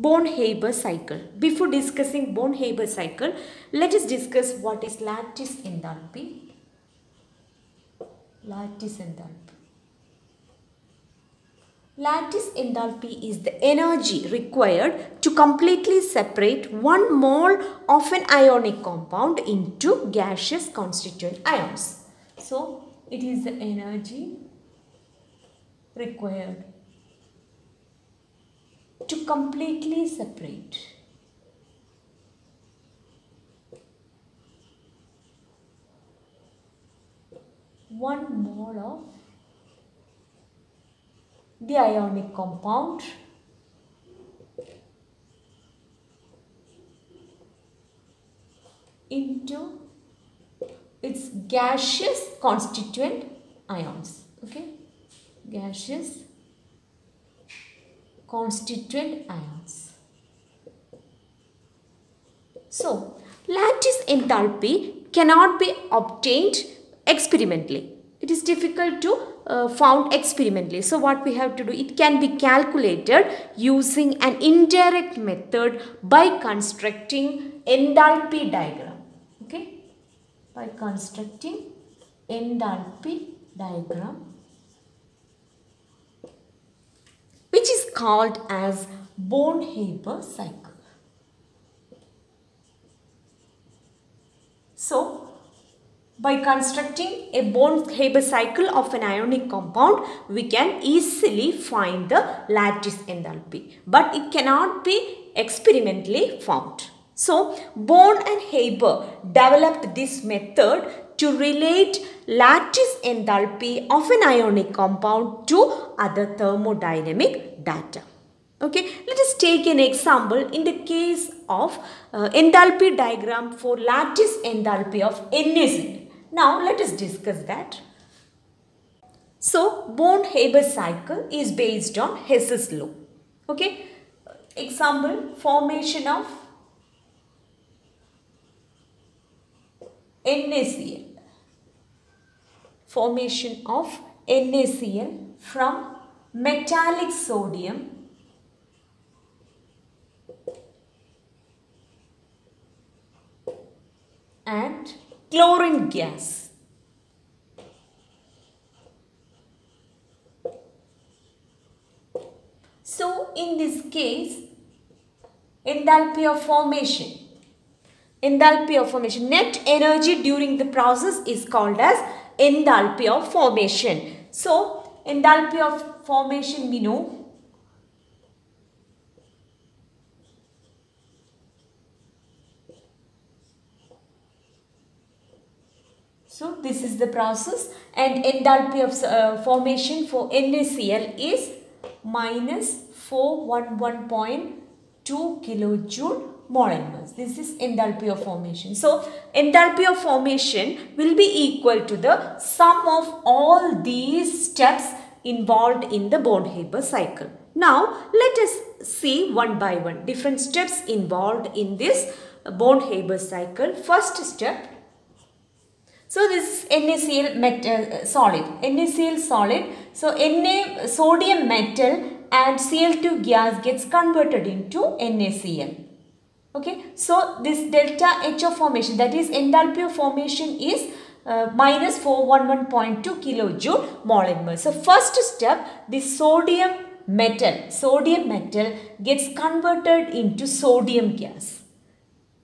Born-Haber cycle. Before discussing Born-Haber cycle, let us discuss what is lattice enthalpy. Lattice enthalpy. Lattice enthalpy is the energy required to completely separate one mole of an ionic compound into gaseous constituent ions. So, it is the energy required to completely separate one mole of the ionic compound into its gaseous constituent ions. Okay, gaseous constituent ions. So, lattice enthalpy cannot be obtained experimentally. It is difficult to found experimentally. So, what we have to do, it can be calculated using an indirect method by constructing enthalpy diagram. Okay, by constructing enthalpy diagram, which is called as Born-Haber cycle. So, by constructing a Born-Haber cycle of an ionic compound, we can easily find the lattice enthalpy, but it cannot be experimentally found. So, Born and Haber developed this method to relate lattice enthalpy of an ionic compound to other thermodynamic data. Okay, let us take an example in the case of enthalpy diagram for lattice enthalpy of NaCl. Now, let us discuss that. So, Born-Haber cycle is based on Hess's law. Okay, example, formation of NaCl. Formation of NaCl from metallic sodium and chlorine gas. So, in this case, enthalpy of formation. Enthalpy of formation. Net energy during the process is called as enthalpy of formation. So, enthalpy of formation we know. So, this is the process, and enthalpy of formation for NaCl is minus 411.2 kilojoule molecules. This is enthalpy of formation. So, enthalpy of formation will be equal to the sum of all these steps involved in the Born-Haber cycle. Now, let us see one by one different steps involved in this Born-Haber cycle. First step. So, this is NaCl solid. NaCl solid. So, Na sodium metal and Cl2 gas gets converted into NaCl. Okay. So, this delta H of formation, that is enthalpy of formation, is minus 411.2 kilojoule molecular. So, first step, the sodium metal gets converted into sodium gas.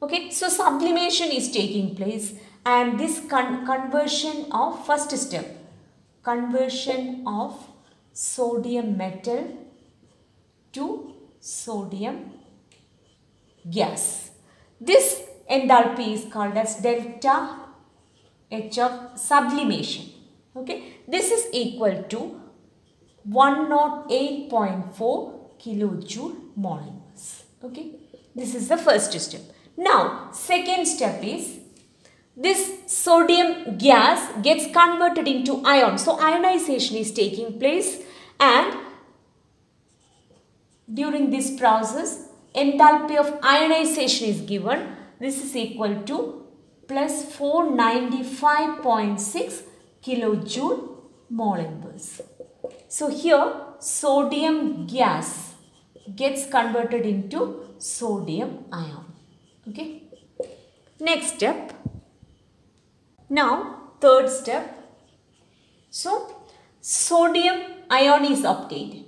Okay. So, sublimation is taking place. And this conversion of first step, conversion of sodium metal to sodium gas. This enthalpy is called as delta H of sublimation. Okay, this is equal to 108.4 kilojoule molecules. Okay, this is the first step. Now, second step is, this sodium gas gets converted into ion. So, ionization is taking place, and during this process, enthalpy of ionization is given. This is equal to plus 495.6 kilojoule molecules. So, here sodium gas gets converted into sodium ion. Okay. Next step. Now third step. So sodium ion is obtained.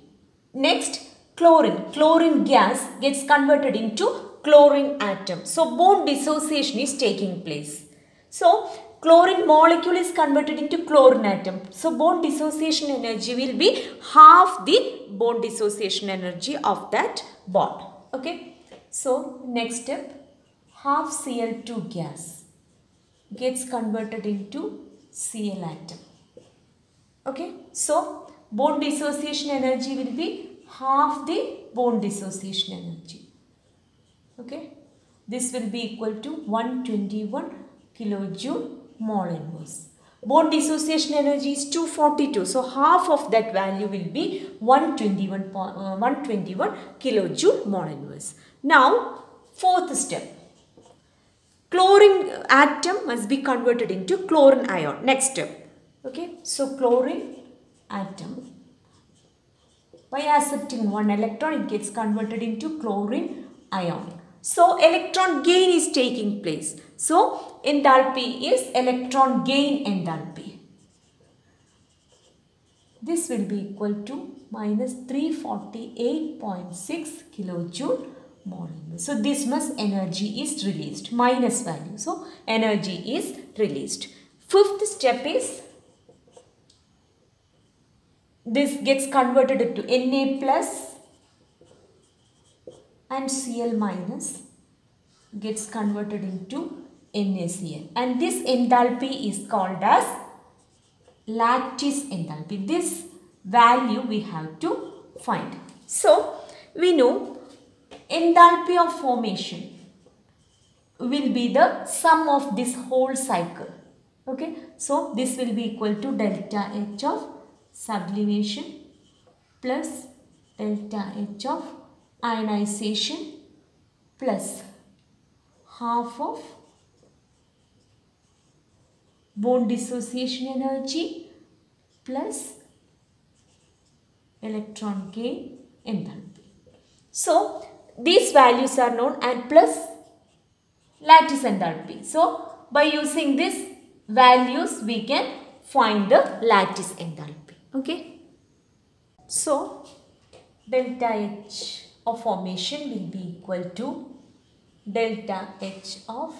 Next, chlorine gas gets converted into chlorine atom. So bone dissociation is taking place. So chlorine molecule is converted into chlorine atom. So bone dissociation energy will be half the bone dissociation energy of that bond. Okay. So next step, half Cl2 gas gets converted into Cl atom. Okay. So bone dissociation energy will be half the bone dissociation energy. Okay. This will be equal to 121 kilojoule mole inverse. Bone dissociation energy is 242. So half of that value will be 121 kilojoule mole inverse. Now fourth step. Chlorine atom must be converted into chlorine ion. Next step. Okay. So chlorine atom, by accepting one electron, it gets converted into chlorine ion. So electron gain is taking place. So enthalpy is electron gain enthalpy. This will be equal to minus 348.6 kilojoule mole. So this much energy is released, minus value. So energy is released. Fifth step is, this gets converted into Na plus and Cl minus gets converted into NaCl, and this enthalpy is called as lattice enthalpy. This value we have to find. So we know enthalpy of formation will be the sum of this whole cycle. Okay, so this will be equal to delta H of sublimation plus delta H of ionization plus half of bone dissociation energy plus electron gain enthalpy. So these values are known, and plus lattice enthalpy. So by using these values we can find the lattice enthalpy. Okay. So delta H of formation will be equal to delta H of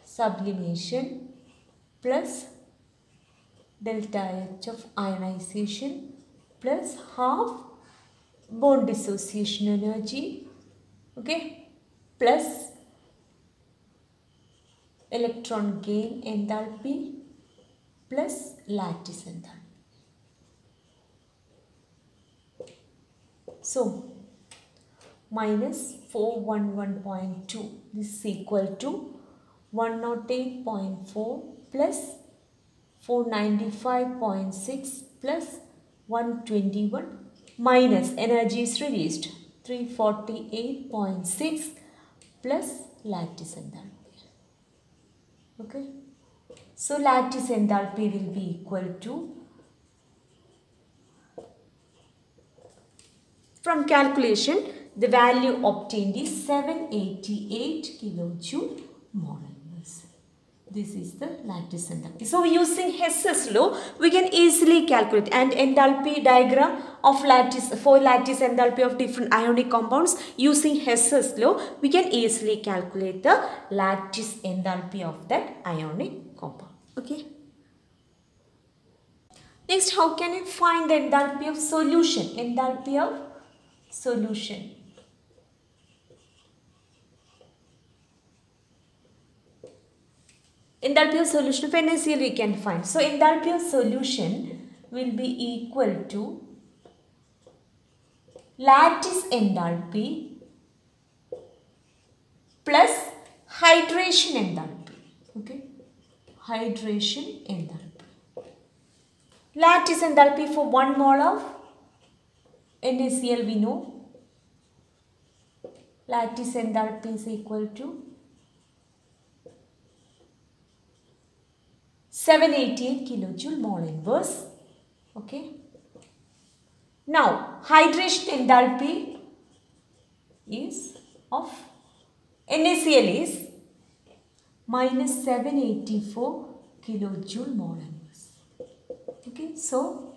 sublimation plus delta H of ionization plus half bone dissociation energy, okay, plus electron gain enthalpy plus lattice enthalpy. So minus 411.2, this is equal to 108.4 plus 495.6 plus 121 minus energy is released 348.6 plus lattice enthalpy. Okay. So lattice enthalpy will be equal to, from calculation, the value obtained is 788 kilojoule mole inverse. This is the lattice enthalpy. So using Hess's law, we can easily calculate, and enthalpy diagram of lattice, for lattice enthalpy of different ionic compounds, using Hess's law, we can easily calculate the lattice enthalpy of that ionic compound. Okay. Next, how can you find the enthalpy of solution? Enthalpy of solution. Enthalpy of solution of NaCl we can find. So enthalpy of solution will be equal to lattice enthalpy plus hydration enthalpy. Okay, hydration enthalpy. Lattice enthalpy for 1 mole of NaCl we know. Lattice enthalpy is equal to 788 kilojoule mole inverse. Okay. Now hydration enthalpy is of NaCl is minus 784 kilojoule mole inverse. Okay, so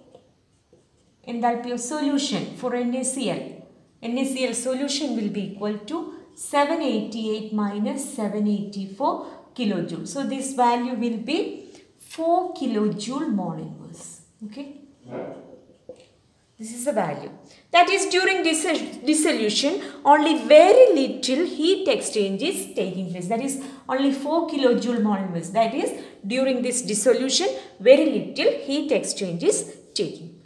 enthalpy of solution for NaCl solution will be equal to 788 minus 784 kilojoule. So this value will be 4 kilojoule mole inverse. Okay. This is the value. That is, during dissolution, only very little heat exchange is taking place. That is, only 4 kilojoule mole inverse. That is, during this dissolution, very little heat exchange is taking place.